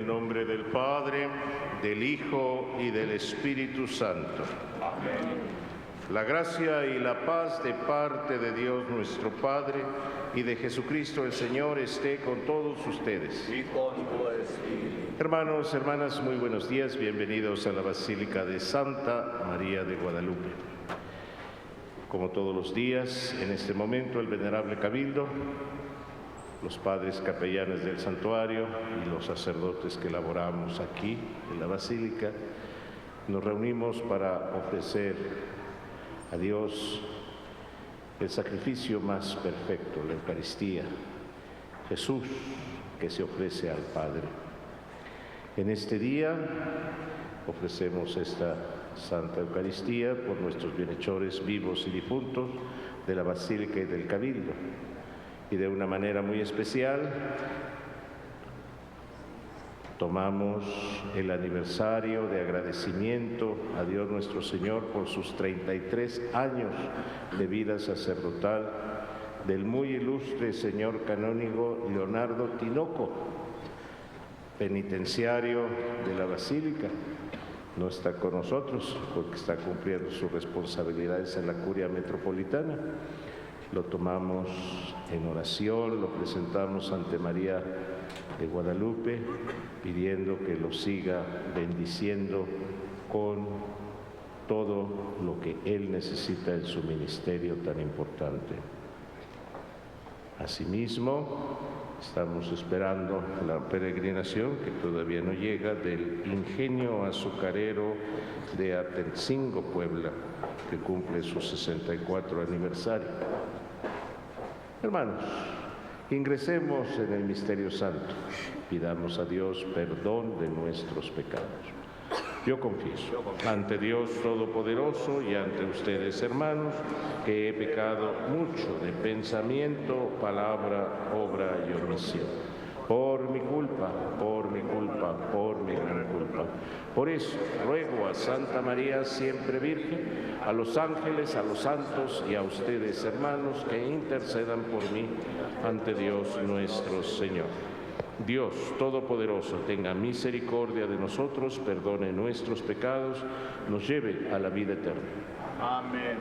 el nombre del Padre, del Hijo y del Espíritu Santo. Amén. La gracia y la paz de parte de Dios nuestro Padre y de Jesucristo el Señor esté con todos ustedes. Y con tu espíritu. Hermanos, hermanas, muy buenos días. Bienvenidos a la Basílica de Santa María de Guadalupe. Como todos los días, en este momento el Venerable Cabildo, los padres capellanes del santuario y los sacerdotes que laboramos aquí en la Basílica, nos reunimos para ofrecer a Dios el sacrificio más perfecto, la Eucaristía, Jesús que se ofrece al Padre. En este día ofrecemos esta Santa Eucaristía por nuestros bienhechores vivos y difuntos de la Basílica y del Cabildo. Y de una manera muy especial tomamos el aniversario de agradecimiento a Dios nuestro Señor por sus 33 años de vida sacerdotal del muy ilustre señor canónigo Leonardo Tinoco, penitenciario de la Basílica. No está con nosotros porque está cumpliendo sus responsabilidades en la Curia Metropolitana. Lo tomamos en oración, lo presentamos ante María de Guadalupe, pidiendo que lo siga bendiciendo con todo lo que Él necesita en su ministerio tan importante. Asimismo, estamos esperando la peregrinación, que todavía no llega, del ingenio azucarero de Atencingo, Puebla, que cumple su 64 aniversario. Hermanos, ingresemos en el misterio santo, pidamos a Dios perdón de nuestros pecados. Yo confieso ante Dios Todopoderoso y ante ustedes, hermanos, que he pecado mucho de pensamiento, palabra, obra y omisión. Por mi culpa, por mi culpa, por mi gran culpa. Por eso ruego a Santa María, siempre Virgen, a los ángeles, a los santos y a ustedes, hermanos, que intercedan por mí ante Dios nuestro Señor. Dios Todopoderoso tenga misericordia de nosotros, perdone nuestros pecados, nos lleve a la vida eterna. Amén.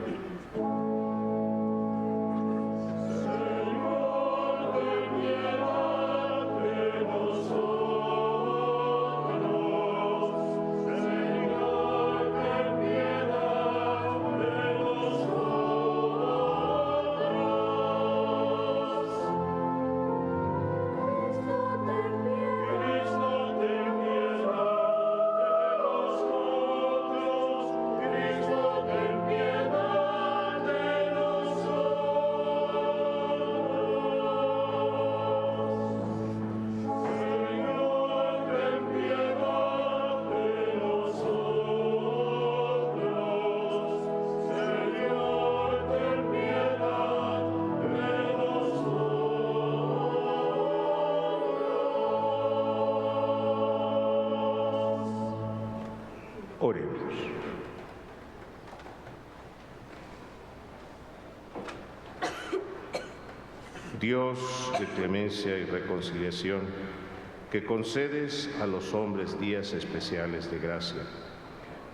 Oremos. Dios de clemencia y reconciliación, que concedes a los hombres días especiales de gracia,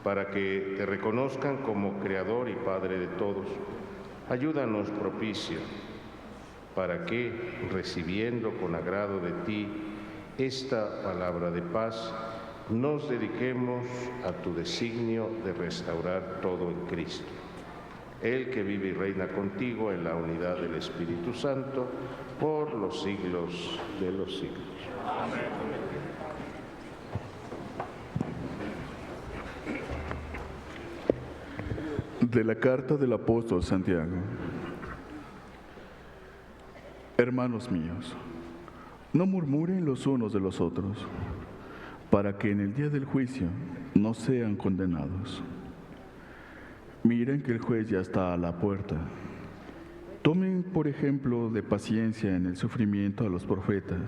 para que te reconozcan como Creador y Padre de todos, ayúdanos propicio, para que, recibiendo con agrado de ti esta palabra de paz, nos dediquemos a tu designio de restaurar todo en Cristo. Él que vive y reina contigo en la unidad del Espíritu Santo, por los siglos de los siglos. Amén. De la carta del apóstol Santiago. Hermanos míos, no murmuren los unos de los otros, para que en el día del juicio no sean condenados. Miren que el juez ya está a la puerta. Tomen, por ejemplo, de paciencia en el sufrimiento a los profetas,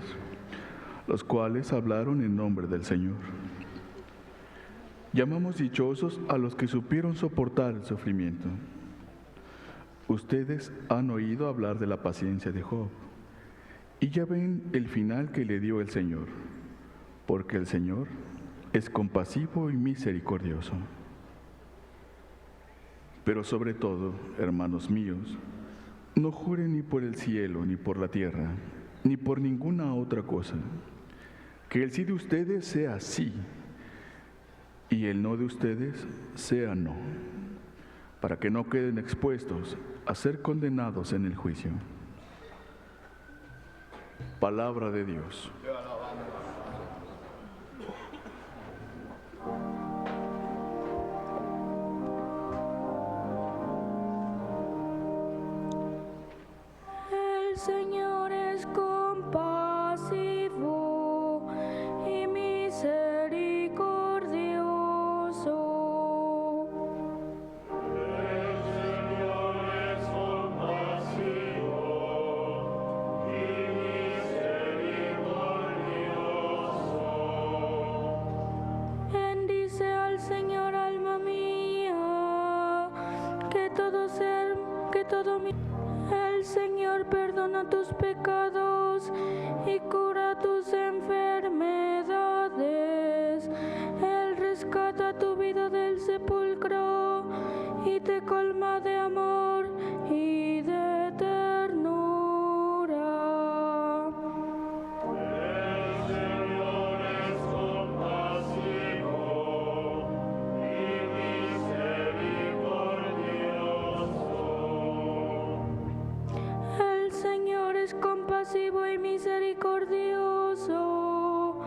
los cuales hablaron en nombre del Señor. Llamamos dichosos a los que supieron soportar el sufrimiento. Ustedes han oído hablar de la paciencia de Job, y ya ven el final que le dio el Señor. porque el Señor es compasivo y misericordioso. Pero sobre todo, hermanos míos, no juren ni por el cielo, ni por la tierra, ni por ninguna otra cosa. Que el sí de ustedes sea sí, y el no de ustedes sea no, para que no queden expuestos a ser condenados en el juicio. Palabra de Dios. El Señor es compasivo y misericordioso. El Señor es compasivo y misericordioso. Bendice al Señor, alma mía, que todo mi... El Señor perdona tus pecados y cura tus enfermedades. Él rescata tu vida del sepulcro y te colma de amor y de ternura. El Señor es compasivo y misericordioso. El Señor es compasivo y misericordioso,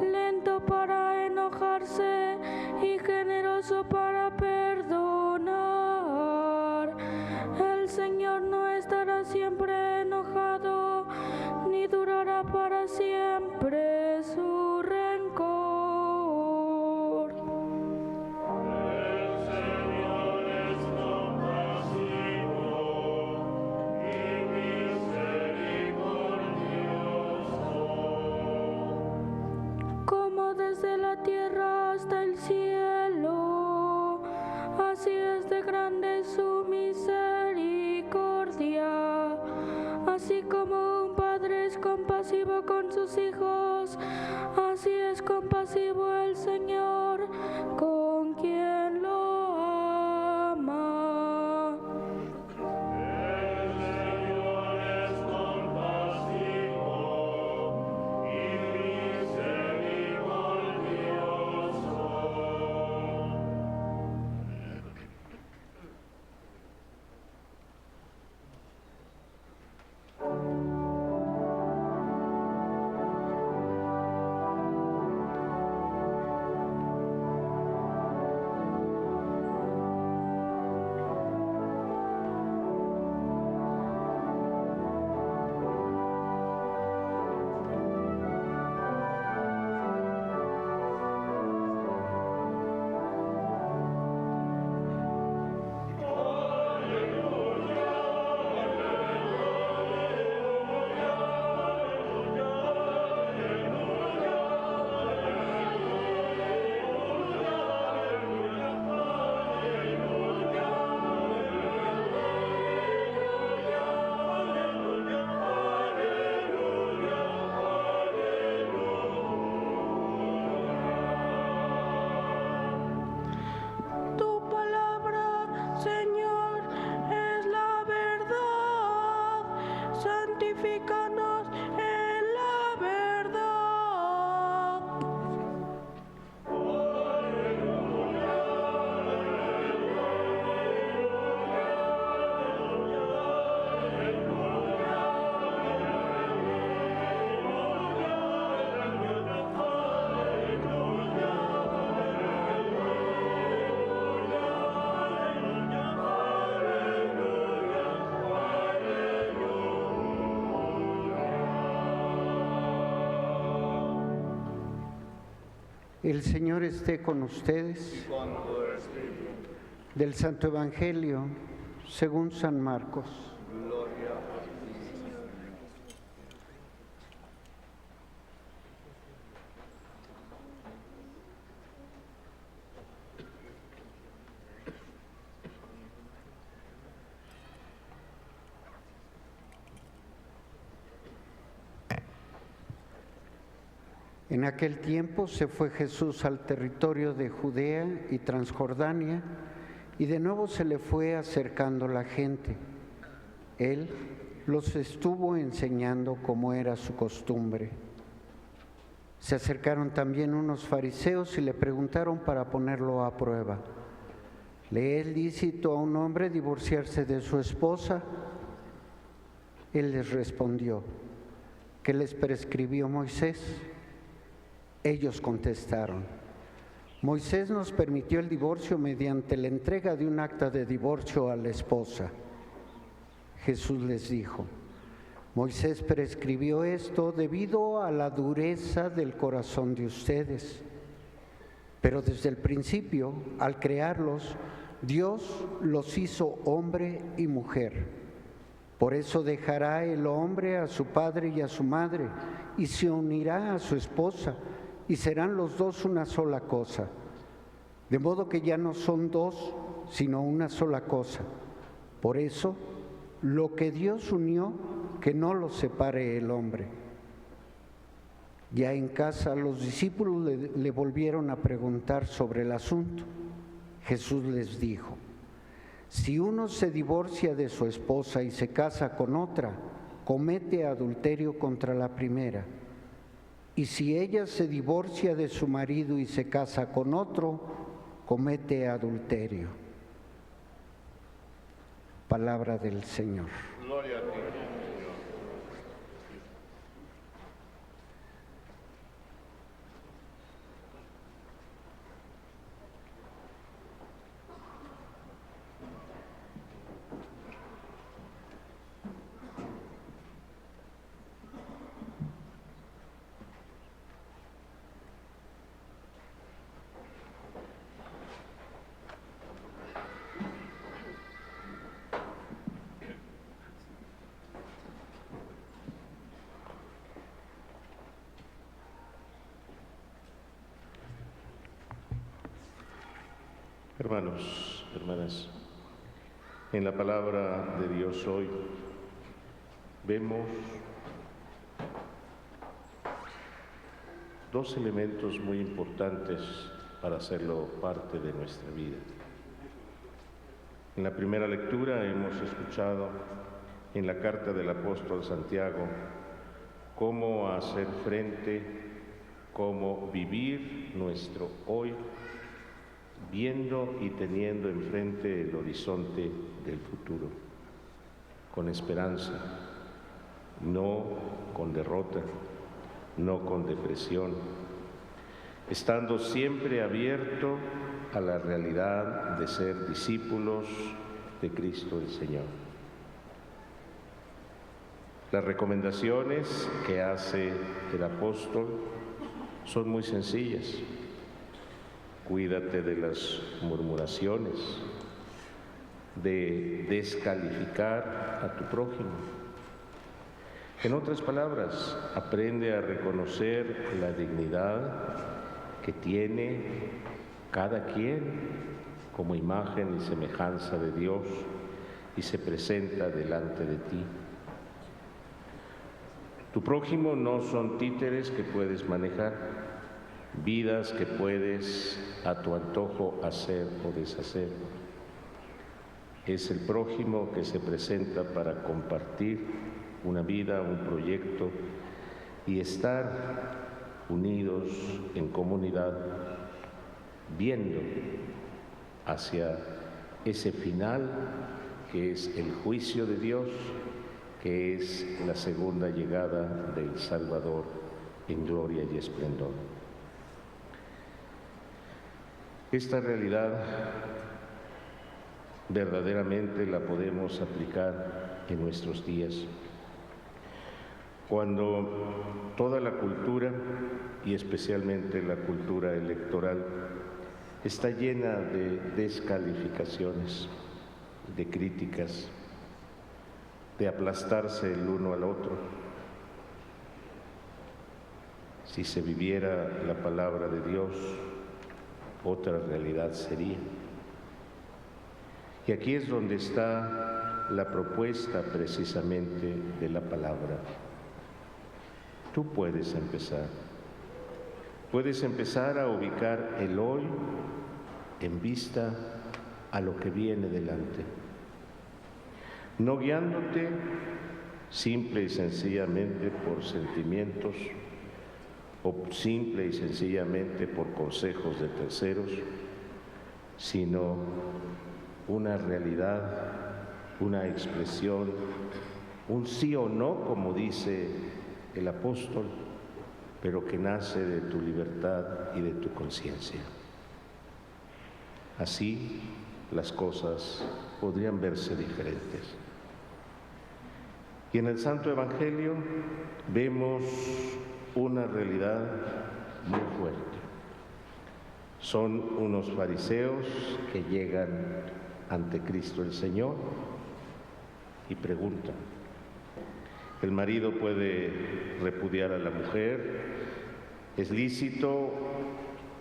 lento para enojarse y generoso para perdonar. El Señor no estará siempre enojado, ni durará para siempre su rencor. El Señor es compasivo y misericordioso. Como desde la tierra hasta el cielo, así es de grande su misericordia. Así como un padre es compasivo con sus hijos, así es compasivo el Señor con quien lo ama. El Señor es compasivo y misericordioso. Tu palabra, Señor, es la verdad. Santifícanos en la verdad. El Señor esté con ustedes. Con tu espíritu. Del Santo Evangelio según San Marcos. Gloria a ti. En En aquel tiempo se fue Jesús al territorio de Judea y Transjordania, y de nuevo se le fue acercando la gente. Él los estuvo enseñando como era su costumbre. Se acercaron también unos fariseos y le preguntaron para ponerlo a prueba: ¿le es lícito a un hombre divorciarse de su esposa? Él les respondió: ¿qué les prescribió Moisés? Ellos contestaron: Moisés nos permitió el divorcio mediante la entrega de un acta de divorcio a la esposa. Jesús les dijo: Moisés prescribió esto debido a la dureza del corazón de ustedes. Pero desde el principio, al crearlos, Dios los hizo hombre y mujer. Por eso dejará el hombre a su padre y a su madre, y se unirá a su esposa, y serán los dos una sola cosa. De modo que ya no son dos, sino una sola cosa. Por eso, lo que Dios unió, que no lo separe el hombre. Ya en casa, los discípulos le volvieron a preguntar sobre el asunto. Jesús les dijo: si uno se divorcia de su esposa y se casa con otra, comete adulterio contra la primera. Y si ella se divorcia de su marido y se casa con otro, comete adulterio. Palabra del Señor. Gloria a ti. Hermanos, hermanas, en la palabra de Dios hoy vemos dos elementos muy importantes para hacerlo parte de nuestra vida. En la primera lectura hemos escuchado en la carta del apóstol Santiago cómo hacer frente, cómo vivir nuestro hoy, viendo y teniendo enfrente el horizonte del futuro, con esperanza, no con derrota, no con depresión, estando siempre abierto a la realidad de ser discípulos de Cristo el Señor. Las recomendaciones que hace el apóstol son muy sencillas. Cuídate de las murmuraciones, de descalificar a tu prójimo. En otras palabras, aprende a reconocer la dignidad que tiene cada quien como imagen y semejanza de Dios y se presenta delante de ti. Tu prójimo no son títeres que puedes manejar, vidas que puedes a tu antojo hacer o deshacer. Es el prójimo que se presenta para compartir una vida, un proyecto y estar unidos en comunidad, viendo hacia ese final que es el juicio de Dios, que es la segunda llegada del Salvador en gloria y esplendor. Esta realidad verdaderamente la podemos aplicar en nuestros días, cuando toda la cultura, y especialmente la cultura electoral, está llena de descalificaciones, de críticas, de aplastarse el uno al otro. Si se viviera la palabra de Dios, otra realidad sería. Y aquí es donde está la propuesta precisamente de la palabra. Tú puedes empezar. puedes empezar a ubicar el hoy en vista a lo que viene delante, no guiándote simple y sencillamente por sentimientos o simple y sencillamente por consejos de terceros, sino una realidad, una expresión, un sí o no, como dice el apóstol, pero que nace de tu libertad y de tu conciencia. Así las cosas podrían verse diferentes. Y en el Santo Evangelio vemos una realidad muy fuerte. Son unos fariseos que llegan ante Cristo el Señor y preguntan: ¿el marido puede repudiar a la mujer? ¿Es lícito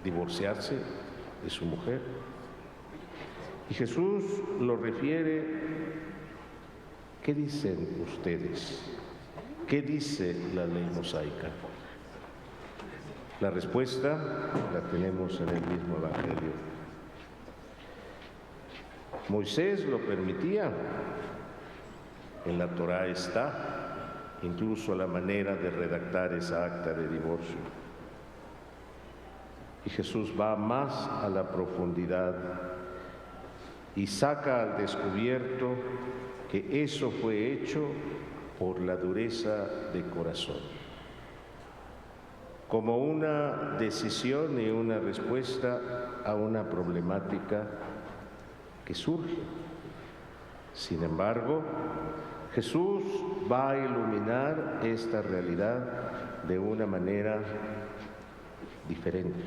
divorciarse de su mujer? Y Jesús lo refiere: ¿qué dicen ustedes? ¿Qué dice la ley mosaica? La respuesta la tenemos en el mismo Evangelio. Moisés lo permitía, en la Torá está, incluso la manera de redactar esa acta de divorcio. Y Jesús va más a la profundidad y saca al descubierto que eso fue hecho por la dureza de corazón, como una decisión y una respuesta a una problemática que surge. Sin embargo, Jesús va a iluminar esta realidad de una manera diferente.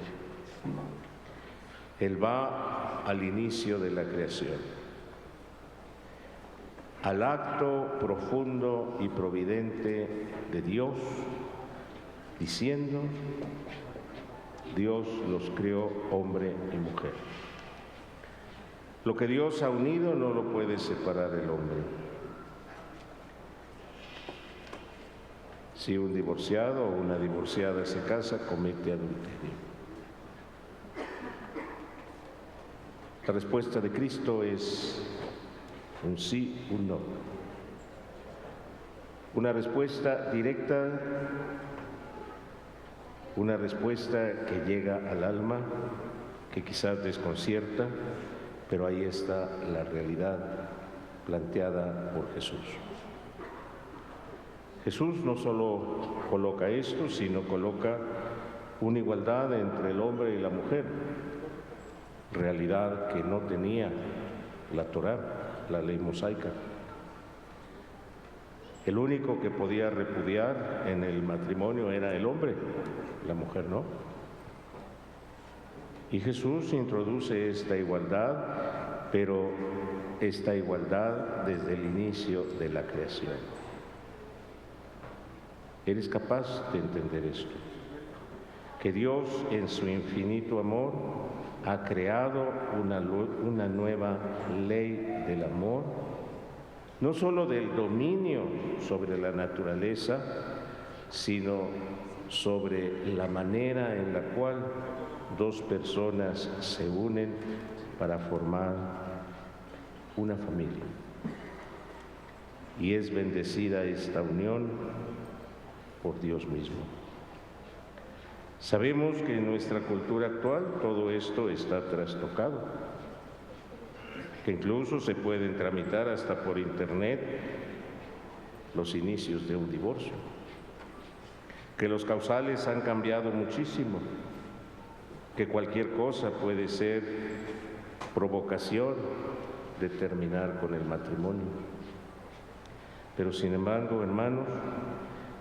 Él va al inicio de la creación, al acto profundo y providente de Dios, diciendo: Dios los creó hombre y mujer. Lo que Dios ha unido no lo puede separar el hombre. Si un divorciado o una divorciada se casa, comete adulterio. La respuesta de Cristo es un sí, un no. Una respuesta directa, una respuesta que llega al alma, que quizás desconcierta, pero ahí está la realidad planteada por Jesús. Jesús no solo coloca esto, sino coloca una igualdad entre el hombre y la mujer, realidad que no tenía la Torá, la ley mosaica. El único que podía repudiar en el matrimonio era el hombre, la mujer no. Y Jesús introduce esta igualdad, pero esta igualdad desde el inicio de la creación. ¿Eres capaz de entender esto? Que Dios en su infinito amor ha creado una nueva ley del amor, no solo del dominio sobre la naturaleza, sino sobre la manera en la cual dos personas se unen para formar una familia. Y es bendecida esta unión por Dios mismo. Sabemos que en nuestra cultura actual todo esto está trastocado, que incluso se pueden tramitar hasta por internet los inicios de un divorcio, que los causales han cambiado muchísimo, que cualquier cosa puede ser provocación de terminar con el matrimonio. Pero sin embargo, hermanos,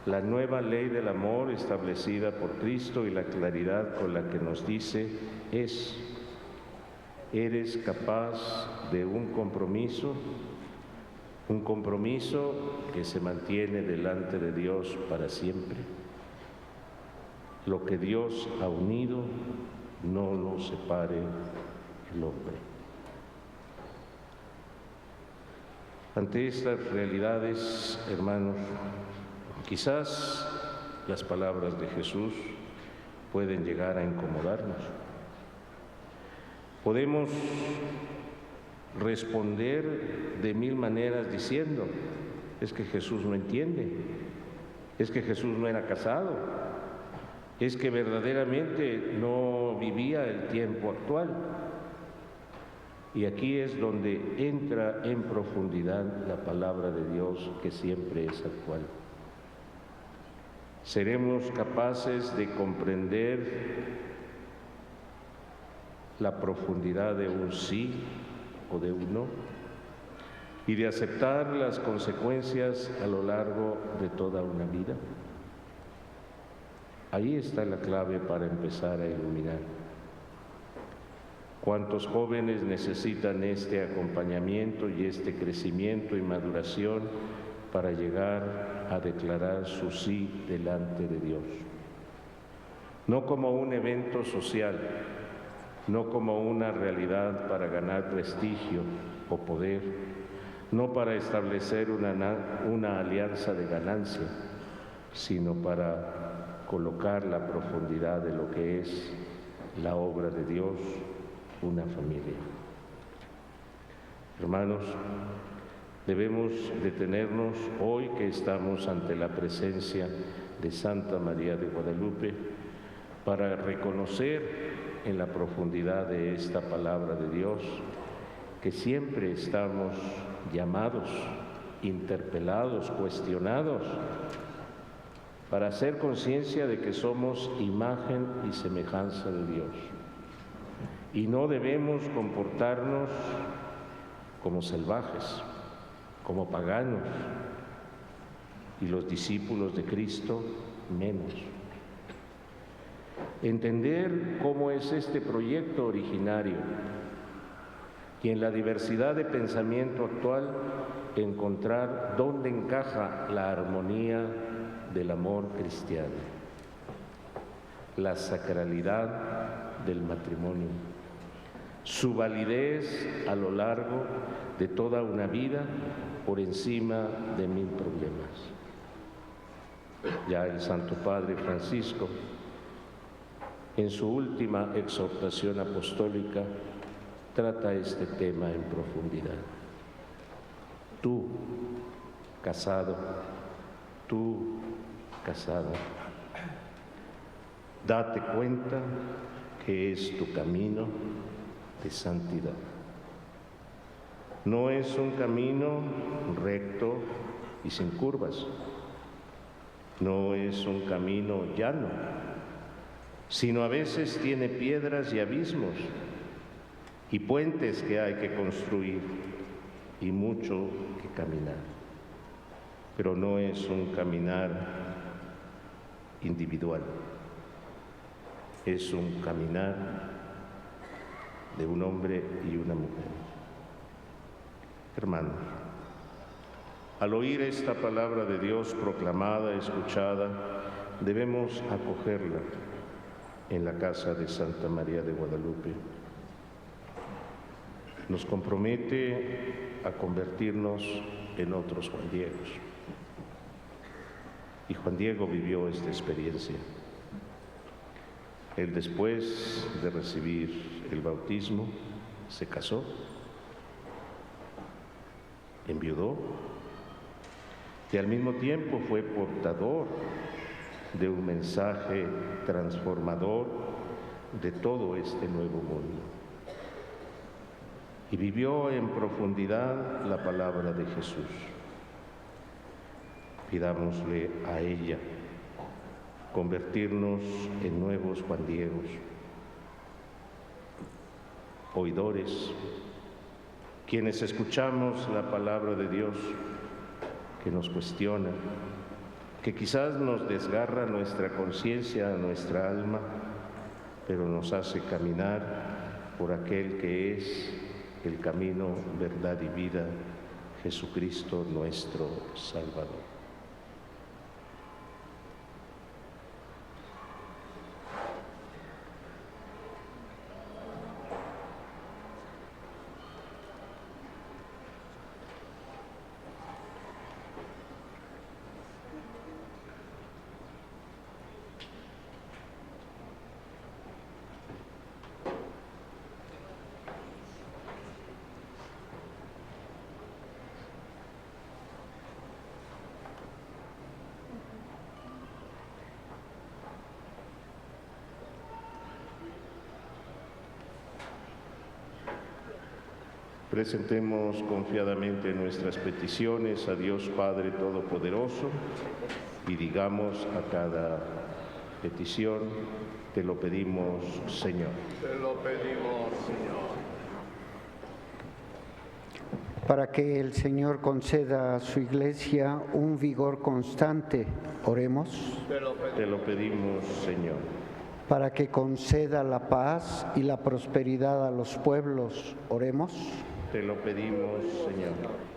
la nueva ley del amor establecida por Cristo y la claridad con la que nos dice es: ¿eres capaz de un compromiso que se mantiene delante de Dios para siempre? Lo que Dios ha unido, no lo separe el hombre. Ante estas realidades, hermanos, quizás las palabras de Jesús pueden llegar a incomodarnos. Podemos responder de mil maneras diciendo, es que Jesús no entiende, es que Jesús no era casado, es que verdaderamente no vivía el tiempo actual. Y aquí es donde entra en profundidad la palabra de Dios, que siempre es actual. Seremos capaces de comprender la profundidad de un sí o de un no, y de aceptar las consecuencias a lo largo de toda una vida. Ahí está la clave para empezar a iluminar. ¿Cuántos jóvenes necesitan este acompañamiento y este crecimiento y maduración para llegar a declarar su sí delante de Dios? No como un evento social, no como una realidad para ganar prestigio o poder, no para establecer una alianza de ganancia, sino para colocar la profundidad de lo que es la obra de Dios, una familia. Hermanos, debemos detenernos hoy que estamos ante la presencia de Santa María de Guadalupe para reconocer en la profundidad de esta palabra de Dios que siempre estamos llamados, interpelados, cuestionados para hacer conciencia de que somos imagen y semejanza de Dios. Y no debemos comportarnos como salvajes, como paganos, y los discípulos de Cristo menos. Entender cómo es este proyecto originario y en la diversidad de pensamiento actual encontrar dónde encaja la armonía del amor cristiano, la sacralidad del matrimonio, su validez a lo largo de toda una vida por encima de 1000 problemas. Ya el Santo Padre Francisco, en su última exhortación apostólica, trata este tema en profundidad. Tú, casado, tú, casada, date cuenta que es tu camino de santidad. No es un camino recto y sin curvas, no es un camino llano, sino a veces tiene piedras y abismos y puentes que hay que construir y mucho que caminar. Pero no es un caminar individual, es un caminar de un hombre y una mujer. Hermanos, al oír esta palabra de Dios proclamada, escuchada, debemos acogerla en la casa de Santa María de Guadalupe. Nos compromete a convertirnos en otros Juan Diegos. Y Juan Diego vivió esta experiencia. Él, después de recibir el bautismo, se casó, enviudó y al mismo tiempo fue portador de un mensaje transformador de todo este nuevo mundo. Y vivió en profundidad la palabra de Jesús. Pidámosle a ella convertirnos en nuevos Juan Diegos, oidores, quienes escuchamos la palabra de Dios que nos cuestiona, que quizás nos desgarra nuestra conciencia, nuestra alma, pero nos hace caminar por aquel que es el camino, verdad y vida, Jesucristo nuestro Salvador. Presentemos confiadamente nuestras peticiones a Dios Padre Todopoderoso y digamos a cada petición, te lo pedimos, Señor. Te lo pedimos, Señor. Para que el Señor conceda a su Iglesia un vigor constante, oremos. Te lo pedimos, Señor. Para que conceda la paz y la prosperidad a los pueblos, oremos. Te lo pedimos, Señor.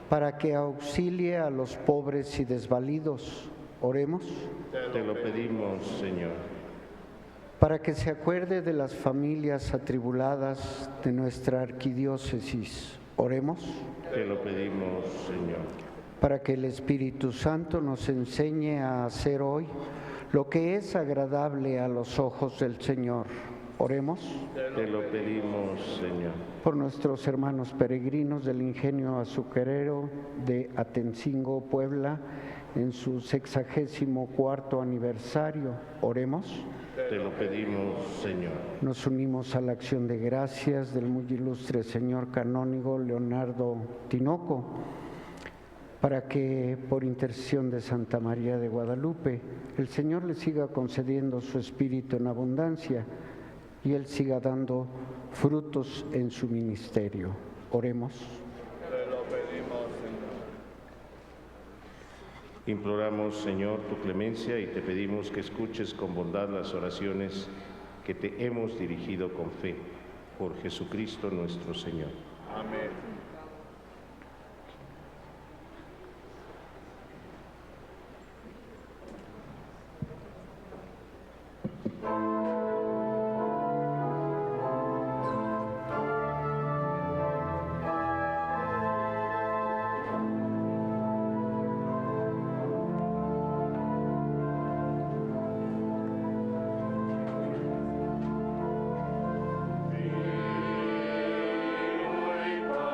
Para que auxilie a los pobres y desvalidos, oremos. Te lo pedimos, Señor. Para que se acuerde de las familias atribuladas de nuestra arquidiócesis, oremos. Te lo pedimos, Señor. Para que el Espíritu Santo nos enseñe a hacer hoy lo que es agradable a los ojos del Señor. Oremos. Te lo pedimos, Señor. Por nuestros hermanos peregrinos del ingenio azucarero de Atencingo, Puebla, en su 64º aniversario. Oremos. Te lo pedimos, Señor. Nos unimos a la acción de gracias del muy ilustre señor canónigo Leonardo Tinoco, para que por intercesión de Santa María de Guadalupe el Señor le siga concediendo su espíritu en abundancia y él siga dando frutos en su ministerio. Oremos. Te lo pedimos, Señor. Imploramos, Señor, tu clemencia y te pedimos que escuches con bondad las oraciones que te hemos dirigido con fe. Por Jesucristo nuestro Señor. Amén. Vino y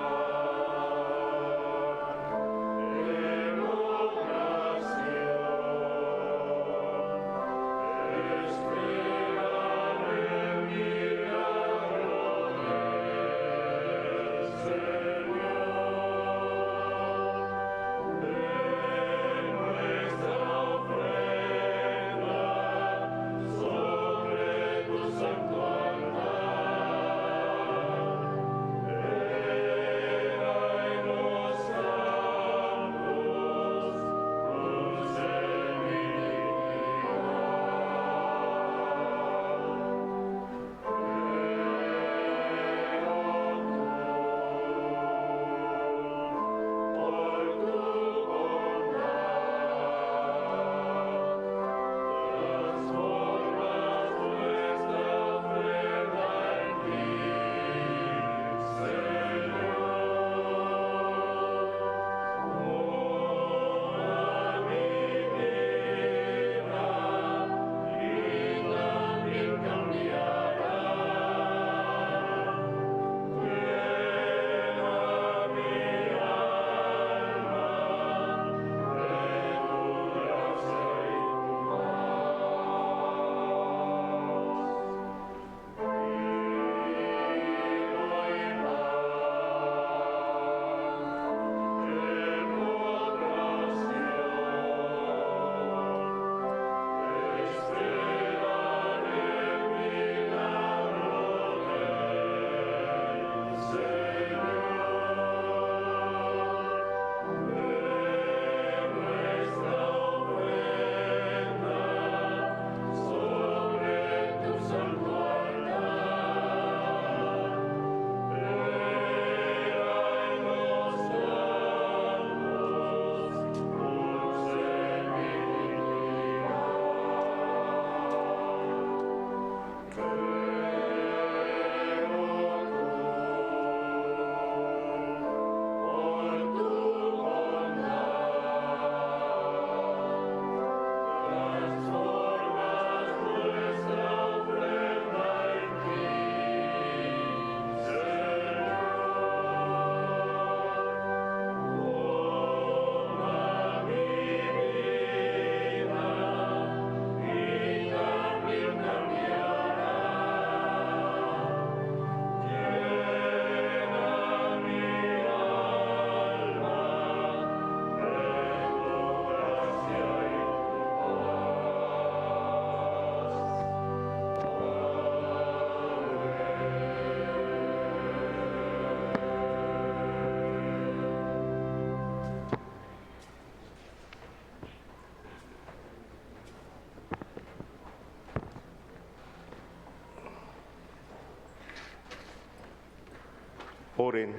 Oren,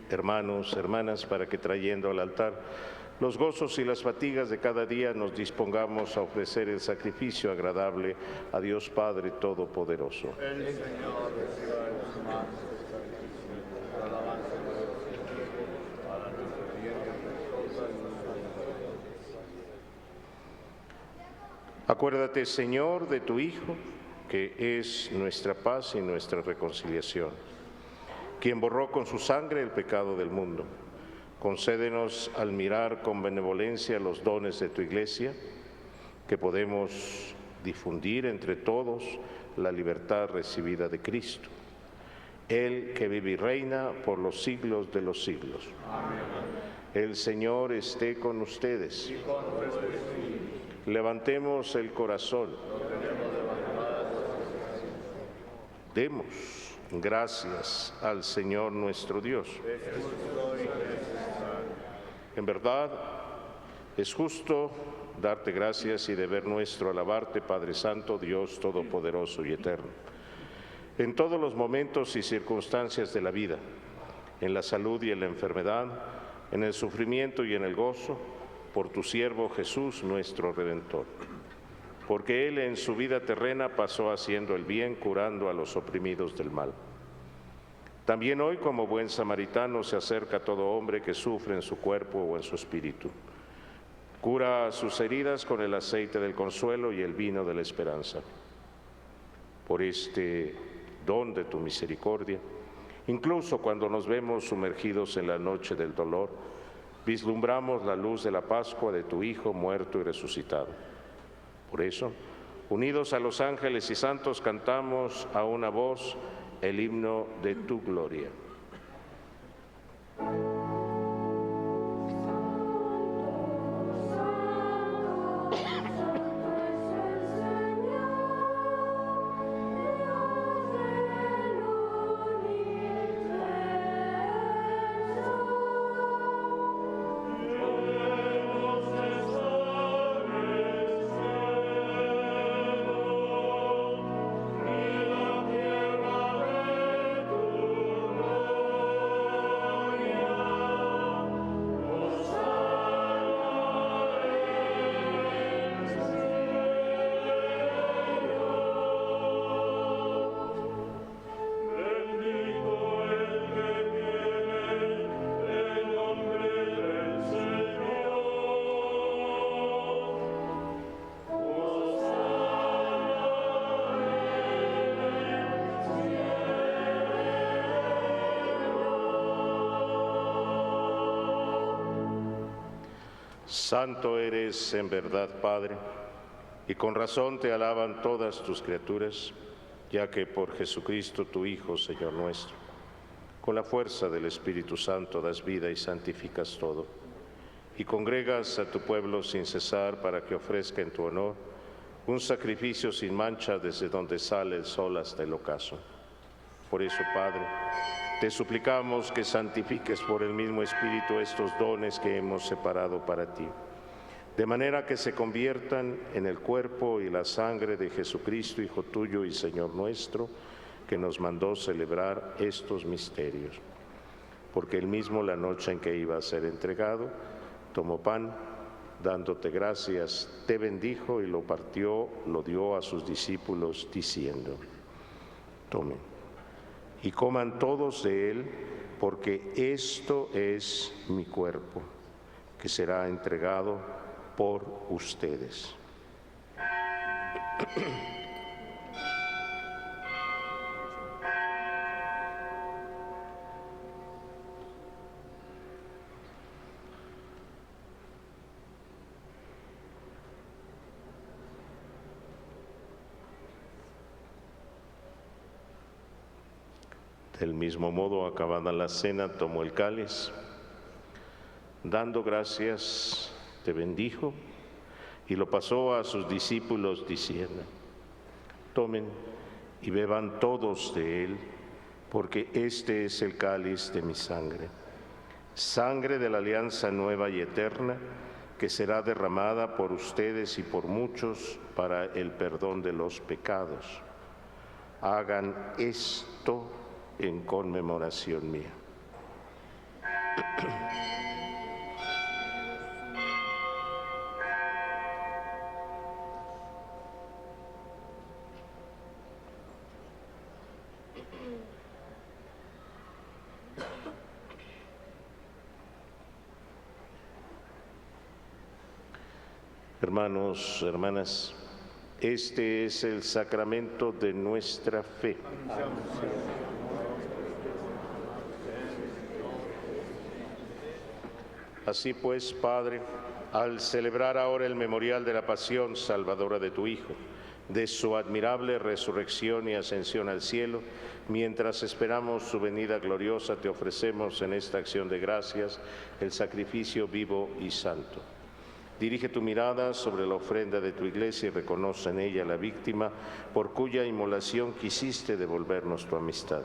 hermanos, hermanas, para que trayendo al altar los gozos y las fatigas de cada día nos dispongamos a ofrecer el sacrificio agradable a Dios Padre Todopoderoso. El Señor reciba de sus manos este sacrificio, para alabanza y gloria de su nombre, para nuestro bien y preciosa y Acuérdate, Señor, de tu Hijo, que es nuestra paz y nuestra reconciliación, quien borró con su sangre el pecado del mundo. Concédenos al mirar con benevolencia los dones de tu Iglesia, que podemos difundir entre todos la libertad recibida de Cristo. Él que vive y reina por los siglos de los siglos. Amén. El Señor esté con ustedes. y con tu espíritu. Levantemos el corazón. Demos gracias al Señor nuestro Dios. En verdad, es justo darte gracias y deber nuestro alabarte, Padre Santo, Dios Todopoderoso y Eterno. En todos los momentos y circunstancias de la vida, en la salud y en la enfermedad, en el sufrimiento y en el gozo, por tu siervo Jesús, nuestro Redentor. Porque Él en su vida terrena pasó haciendo el bien, curando a los oprimidos del mal. También hoy, como buen samaritano, se acerca a todo hombre que sufre en su cuerpo o en su espíritu. Cura sus heridas con el aceite del consuelo y el vino de la esperanza. Por este don de tu misericordia, incluso cuando nos vemos sumergidos en la noche del dolor, vislumbramos la luz de la Pascua de tu Hijo muerto y resucitado. Por eso, unidos a los ángeles y santos, cantamos a una voz el himno de tu gloria. Santo eres en verdad, Padre, y con razón te alaban todas tus criaturas, ya que por Jesucristo, tu Hijo, Señor nuestro, con la fuerza del Espíritu Santo das vida y santificas todo, y congregas a tu pueblo sin cesar para que ofrezca en tu honor un sacrificio sin mancha desde donde sale el sol hasta el ocaso. Por eso, Padre, te suplicamos que santifiques por el mismo Espíritu estos dones que hemos separado para ti, de manera que se conviertan en el cuerpo y la sangre de Jesucristo, Hijo tuyo y Señor nuestro, que nos mandó celebrar estos misterios. Porque él mismo, la noche en que iba a ser entregado, tomó pan, dándote gracias, te bendijo y lo partió, lo dio a sus discípulos, diciendo: tomen y coman todos de él, porque esto es mi cuerpo, que será entregado por ustedes. Del mismo modo, acabada la cena, tomó el cáliz, dando gracias, te bendijo y lo pasó a sus discípulos diciendo: tomen y beban todos de él, porque este es el cáliz de mi sangre, sangre de la alianza nueva y eterna, que será derramada por ustedes y por muchos para el perdón de los pecados. Hagan esto en conmemoración mía. Hermanos, hermanas, este es el sacramento de nuestra fe. Así pues, Padre, al celebrar ahora el memorial de la pasión salvadora de tu Hijo, de su admirable resurrección y ascensión al cielo, mientras esperamos su venida gloriosa, te ofrecemos en esta acción de gracias el sacrificio vivo y santo. Dirige tu mirada sobre la ofrenda de tu Iglesia y reconoce en ella la víctima por cuya inmolación quisiste devolvernos tu amistad,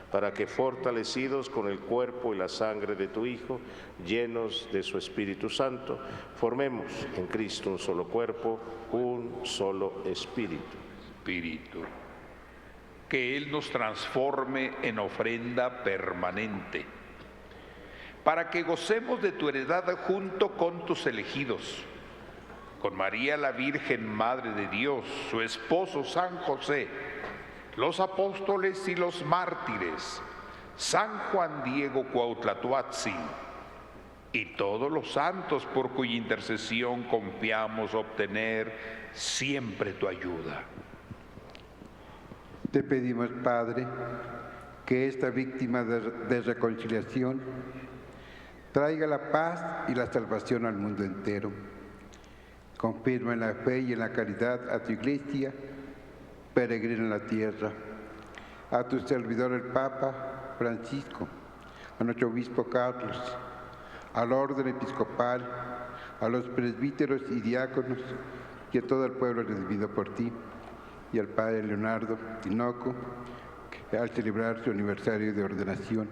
para que fortalecidos con el cuerpo y la sangre de tu Hijo, llenos de su Espíritu Santo, formemos en Cristo un solo cuerpo, un solo espíritu. Que Él nos transforme en ofrenda permanente, para que gocemos de tu heredad junto con tus elegidos, con María la Virgen, Madre de Dios, su esposo San José, los apóstoles y los mártires, San Juan Diego Cuauhtlatoatzin y todos los santos por cuya intercesión confiamos obtener siempre tu ayuda. Te pedimos, Padre, que esta víctima de reconciliación traiga la paz y la salvación al mundo entero. Confirma en la fe y en la caridad a tu Iglesia, peregrina en la tierra, a tu servidor el Papa Francisco, a nuestro obispo Carlos, al orden episcopal, a los presbíteros y diáconos y a todo el pueblo recibido por ti, y al Padre Leonardo Tinoco, que al celebrar su aniversario de ordenación,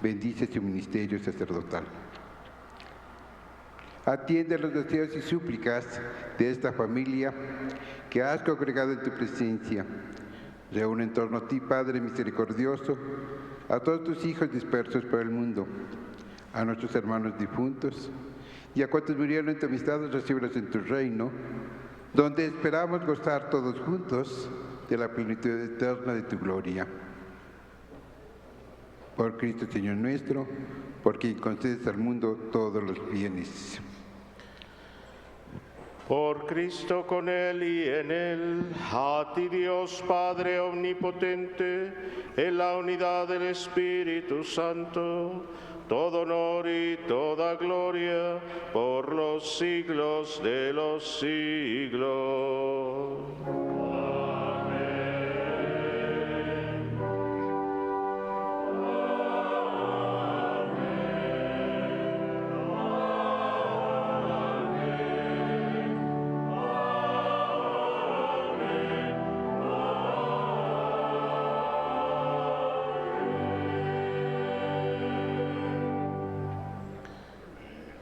bendice su ministerio sacerdotal. Atiende los deseos y súplicas de esta familia que has congregado en tu presencia. Reúne en torno a ti, Padre misericordioso, a todos tus hijos dispersos por el mundo, a nuestros hermanos difuntos y a cuantos murieron en tu amistad, recíbelos en tu reino, donde esperamos gozar todos juntos de la plenitud eterna de tu gloria. Por Cristo Señor nuestro, por quien concedes al mundo todos los bienes. Por Cristo, con Él y en Él, a ti Dios Padre omnipotente, en la unidad del Espíritu Santo, todo honor y toda gloria por los siglos de los siglos.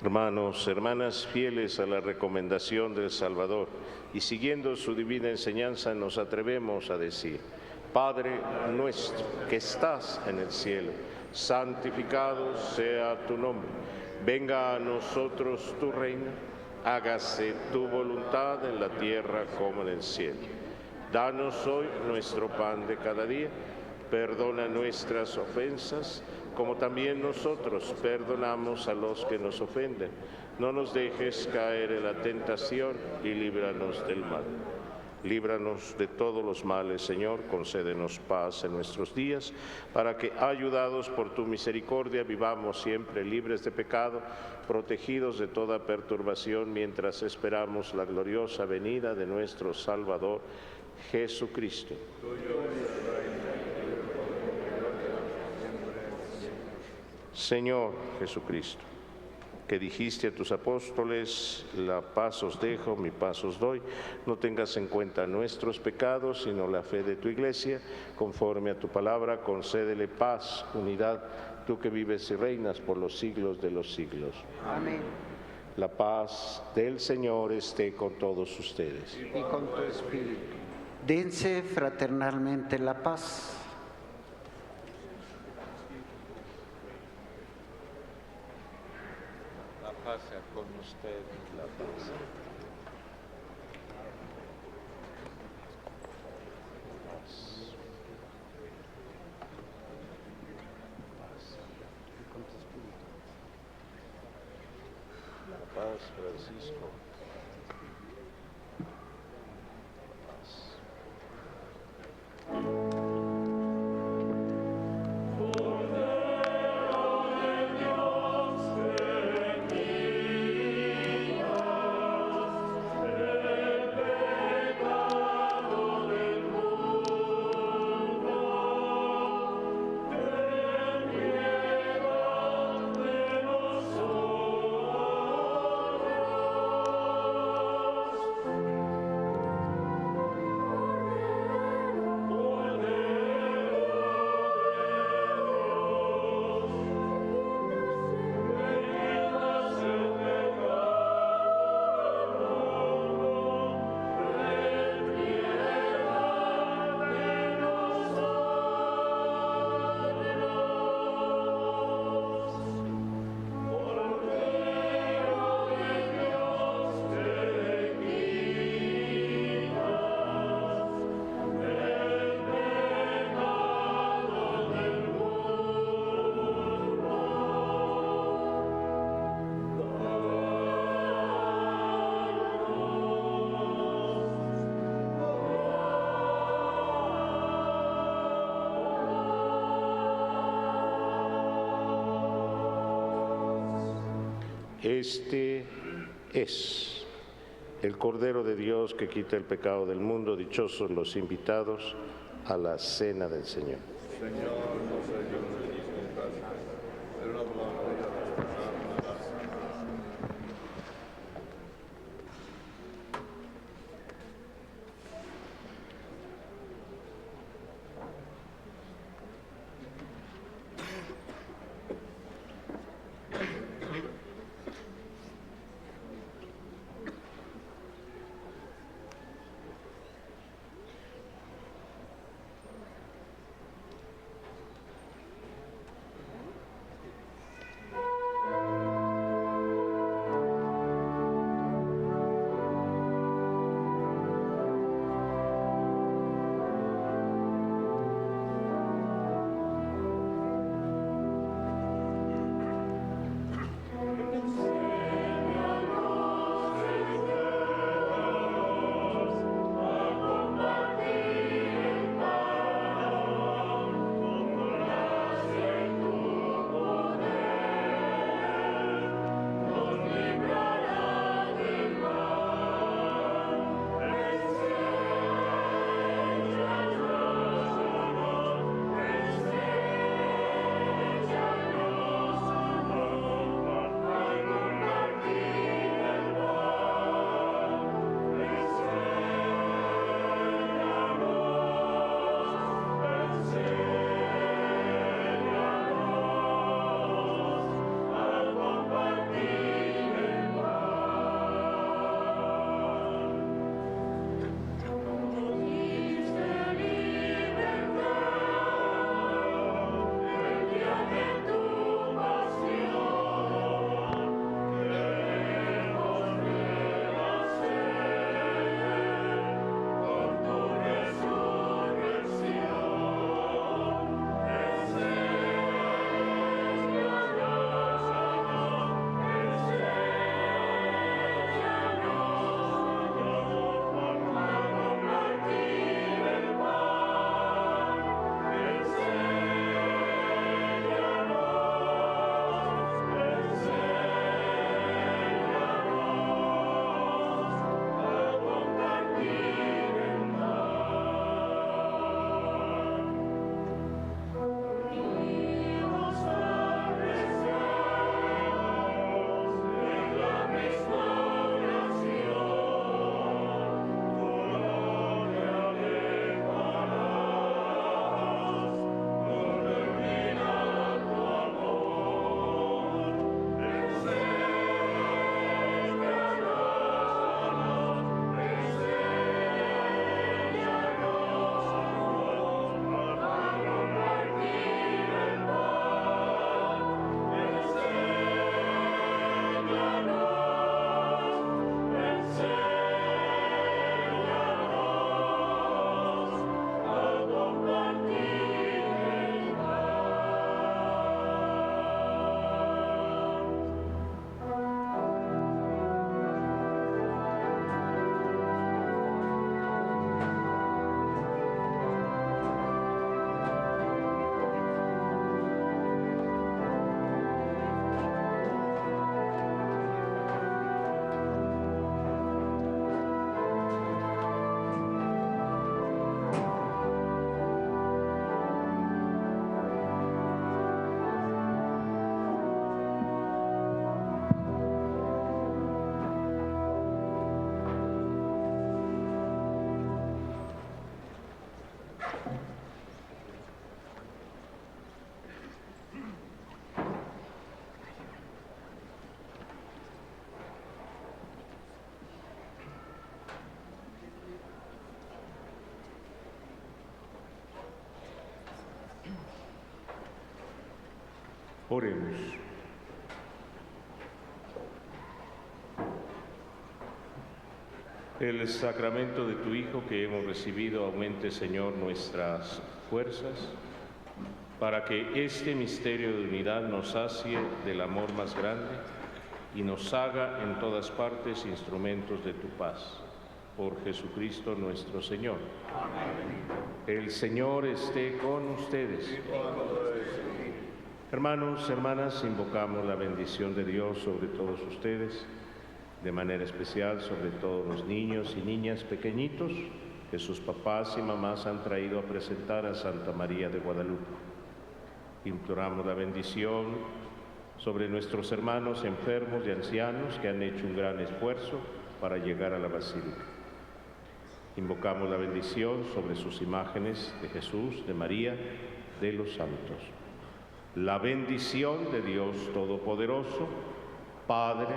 Hermanos, hermanas, fieles a la recomendación del Salvador y siguiendo su divina enseñanza, nos atrevemos a decir: Padre nuestro que estás en el cielo, santificado sea tu nombre. Venga a nosotros tu reino, hágase tu voluntad en la tierra como en el cielo. Danos hoy nuestro pan de cada día, perdona nuestras ofensas, como también nosotros perdonamos a los que nos ofenden. No nos dejes caer en la tentación y líbranos del mal. Líbranos de todos los males, Señor, concédenos paz en nuestros días, para que, ayudados por tu misericordia, vivamos siempre libres de pecado, protegidos de toda perturbación, mientras esperamos la gloriosa venida de nuestro Salvador, Jesucristo. Señor Jesucristo, que dijiste a tus apóstoles: la paz os dejo, mi paz os doy, no tengas en cuenta nuestros pecados, sino la fe de tu Iglesia. Conforme a tu palabra, concédele paz, unidad, tú que vives y reinas por los siglos de los siglos. Amén. La paz del Señor esté con todos ustedes. Y con tu espíritu. Dense fraternalmente la paz. Pasa con ustedes la paz. La paz, Francisco. Este es el Cordero de Dios que quita el pecado del mundo. Dichosos los invitados a la cena del Señor. Señor, no soy yo el que dice mi casa, pero una palabra de Dios. Oremos. El sacramento de tu Hijo que hemos recibido aumente, Señor, nuestras fuerzas, para que este misterio de unidad nos sacie del amor más grande y nos haga en todas partes instrumentos de tu paz. Por Jesucristo nuestro Señor. Amén. El Señor esté con ustedes. Hermanos, hermanas, invocamos la bendición de Dios sobre todos ustedes, de manera especial sobre todos los niños y niñas pequeñitos que sus papás y mamás han traído a presentar a Santa María de Guadalupe. Imploramos la bendición sobre nuestros hermanos enfermos y ancianos que han hecho un gran esfuerzo para llegar a la Basílica. Invocamos la bendición sobre sus imágenes de Jesús, de María, de los santos. La bendición de Dios Todopoderoso, Padre,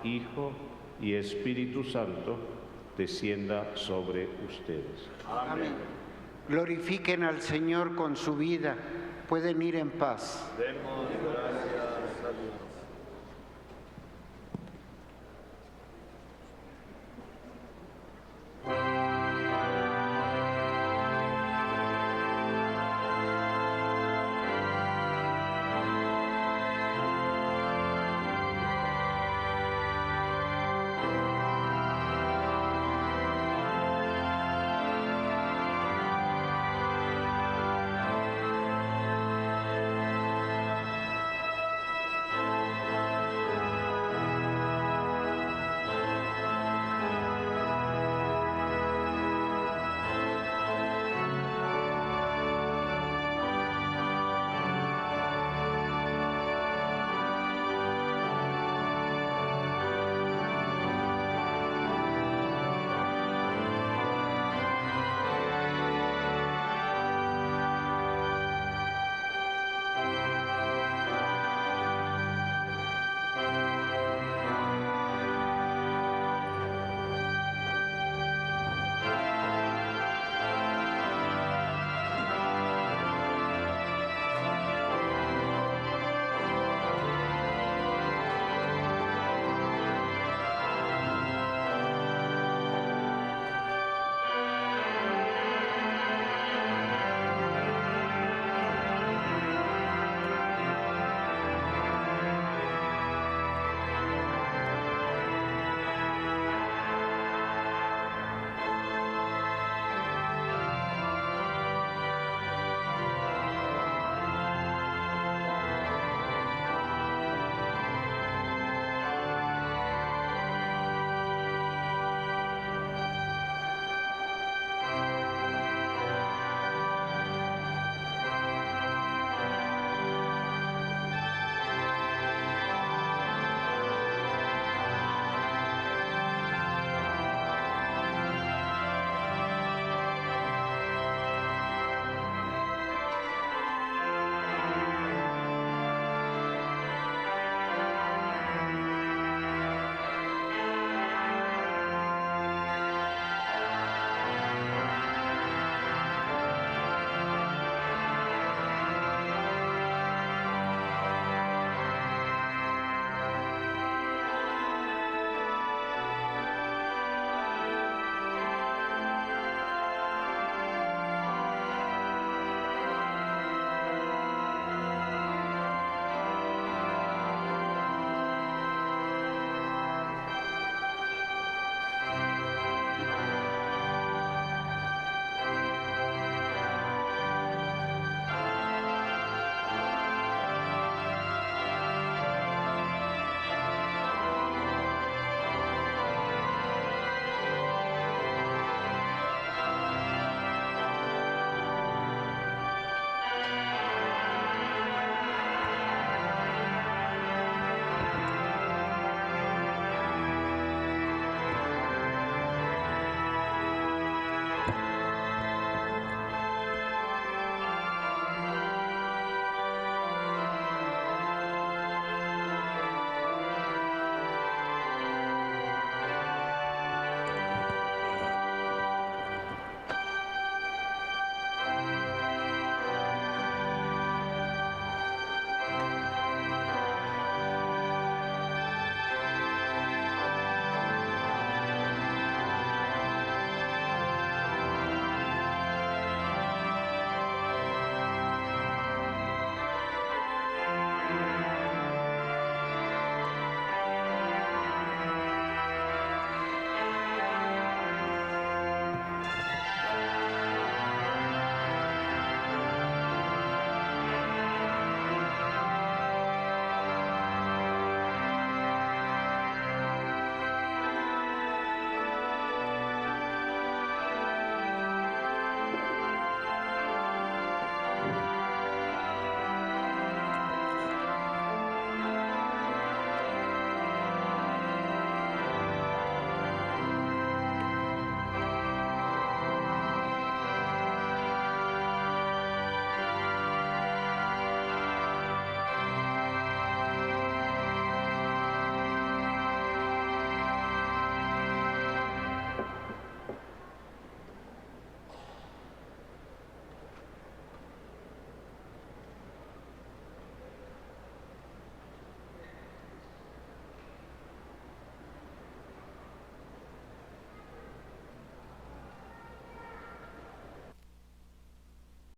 Hijo y Espíritu Santo, descienda sobre ustedes. Amén. Glorifiquen al Señor con su vida. Pueden ir en paz. Demos gracias.